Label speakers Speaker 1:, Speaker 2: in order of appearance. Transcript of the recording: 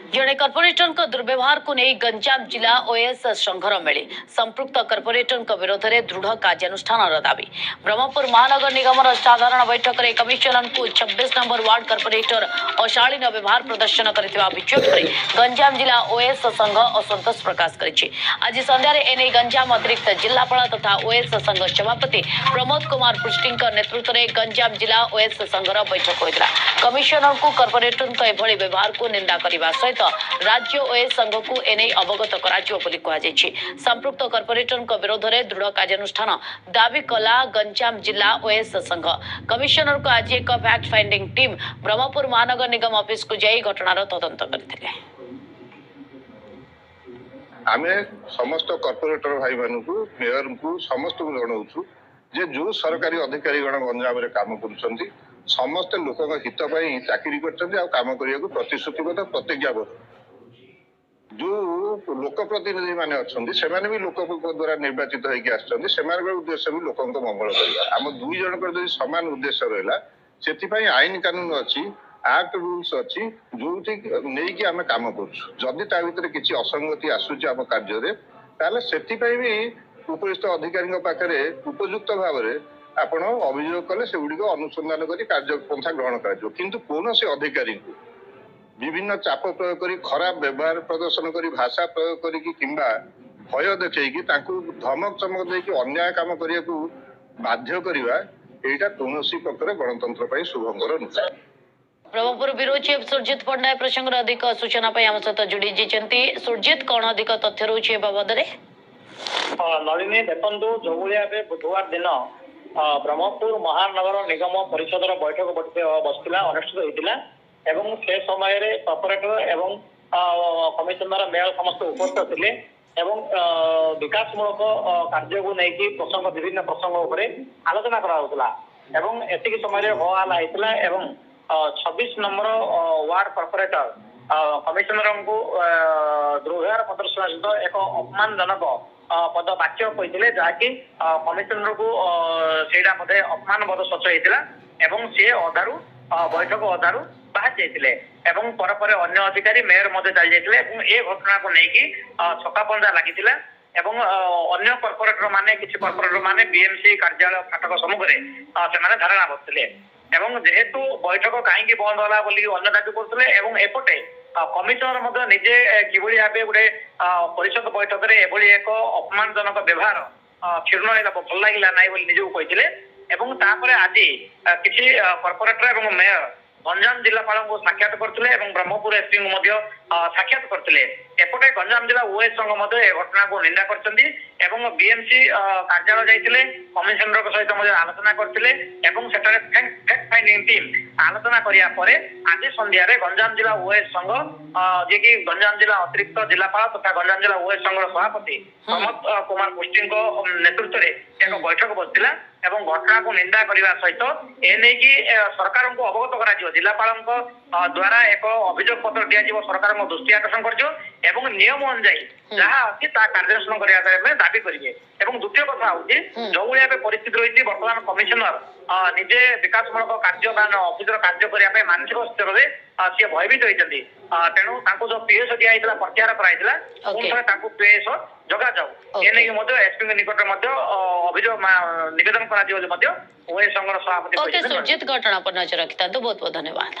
Speaker 1: जड़े कर्पोरेटर दुर्व्यवहार को नहीं गंजाम जिला ओएस संघर मेली संपृक्त कर्पोरेटर विरोध में दृढ़ कार्यानुष्ठान दाबी ब्रह्मपुर महानगर निगम साधारण बैठक में कमिशनर को 26 नंबर वार्ड कर्पोरेटर अशालीन व्यवहार प्रदर्शन करथिबा अभियोग पर गंजाम जिला ओएस संघ असंतोष प्रकाश करिछि। आज संध्यार एने गंजाम अतिरिक्त जिलापाल तथा ओएस संघ सभापति प्रमोद कुमार पृष्टिंक नेतृत्व में गंजाम जिला ओएस संघर बैठक होता। कमिशनर को कर्पोरेटर एभली व्यवहार को निंदा करने सहित राज्य ओएस संघ को एने अवगत संपृक्त कर्पोरेटर विरोध में दृढ़ कार्यानुष्ठान दाबी कला गंजाम जिला ओएस संघ। कमिशनर को आज एक फैक्ट फाइंडिंग टीम ब्रह्मपुर महानगर निगम ऑफिस को जाई घटनार तदंत करथिले।
Speaker 2: आमे समस्त कर्पोरेटर भाई मानू मेयर को समस्त जनाऊँ जे जो सरकारी अधिकारी गण गंजाम काम कर समस्त लोक हित चाकरी काम करने को प्रतिश्रुतिबद्ध प्रतिज्ञाबद्ध जो लोक प्रतिनिधि माने अच्छा भी लोक द्वारा निर्वाचित होकर उद्देश्य भी लोक मंगल करवा आम दुई जन सामान उद्देश्य रहा से आईन कानून अच्छी एक्ट रूल्स अच्छी जो नहीं आम कम कर किसी असंगति आसूची आम कार्य से भी उपरिस्थ अधिकारी पाखे उपयुक्त भाव में आपण अभियोग कले से गुड़िक अनुसंधान कर कार्यपंथा ग्रहण कर किंतु कौन से अधिकारी को विभिन्न चाप प्रयोग कर खराब व्यवहार प्रदर्शन कर भाषा प्रयोग कर भय देखी धमक चमक देकी अन्याय काम करने को बाध्य करवा यहाँ कौन प्रकार गणतंत्र शुभंकर नुहे।
Speaker 1: ब्रह्मपुर ब्यूरो चीफ सुरजित पंडा प्रसंग अधिक सूचना आम सहित जोड़ी सुरजित कौन अधिक तथ्य रोचे बाबद
Speaker 3: नलिनी देखु जो भाई बुधवार दिन ब्रह्मपुर महानगर निगम परिषद बैठक बसला अनुष्ठित होता एवं से समय कर्पोरेटर एवं कमिशनर मेयर समस्त उपस्थित थे एवं विकासमूलक कार्य को लेकिन प्रसंग विभिन्न प्रसंग आलोचना करा एति समय हल्ला होता एवं 26 नंबर वार्ड कर्पोरेटर कमिशनर को दुर्व्यवहार प्रदर्शन सहित एक अपमानजनक पद वाक्य कहते जहाँकि कमिशनर को सेटा बोधे अपमान बोध सच होता एवं सी अधारू बैठक अधारू बाहर जाते एवं पर अन्य अधिकारी मेयर चली जाते ए घटना को लेकिन छकापंजा लगी एवं अन्य कर्पोरेटर माने किसी कर्पोरेटर माने बीएमसी कार्यालय फाटक सम्मुख से धारणा बसते एवं जेहेतु बैठक कहीं बंद होला बोली अन्य दाबी करते एपटे कमिशनर निजे किभली भाव गोटे परिषद बैठक में एभली एक अपमानजनक व्यवहार क्षीर्ण भल लगे ना निजक कहते आज किसी कर्पोरेटर एवं मेयर गंजाम जिलापाल को साक्षात करते ब्रह्मपुर एसपी को साक्षात करते एपटे गंजाम जिला ओएस संघ घटना को निंदा कर बीएमसी कार्यालय जाते कमिशनर सहित आलोचना करते फैक्ट फाइंडिंग टीम आलोचना कराया आज संध्यार गंजाम जिला ओएस संघ जी कि गंजाम जिला अतिरिक्त जिलापाल तथा गंजाम जिला ओएस संघ सभापति प्रमोद कुमार पुष्टि नेतृत्व में एक बैठक बसला एवं घटना को निंदा करने सहित एने की सरकार को अवगत करा जिलापाल द्वारा एक अभियोग पत्र दिया सरकार दृष्टि आकर्षण कर नियम अनुଯାयी जहाँ अच्छी कार्यानुष्ठान करने दाबी करेंगे। द्वितीय कथा हूँ जो भाई परिस्थिति रही बर्तमान कमिशनर निजे विकासमूलक कार्य ऑफिस कार्य करने मानसिक स्तर में सी भयभीत होती तेणु जो पीएस दिया प्रत्याहार कराई पीएस जगा जाऊ ये एसपी निकट में अभियोग निवेदन कर संघर सभापति
Speaker 1: सुरजित घटना पर नजर रखिता बहुत बहुत धन्यवाद।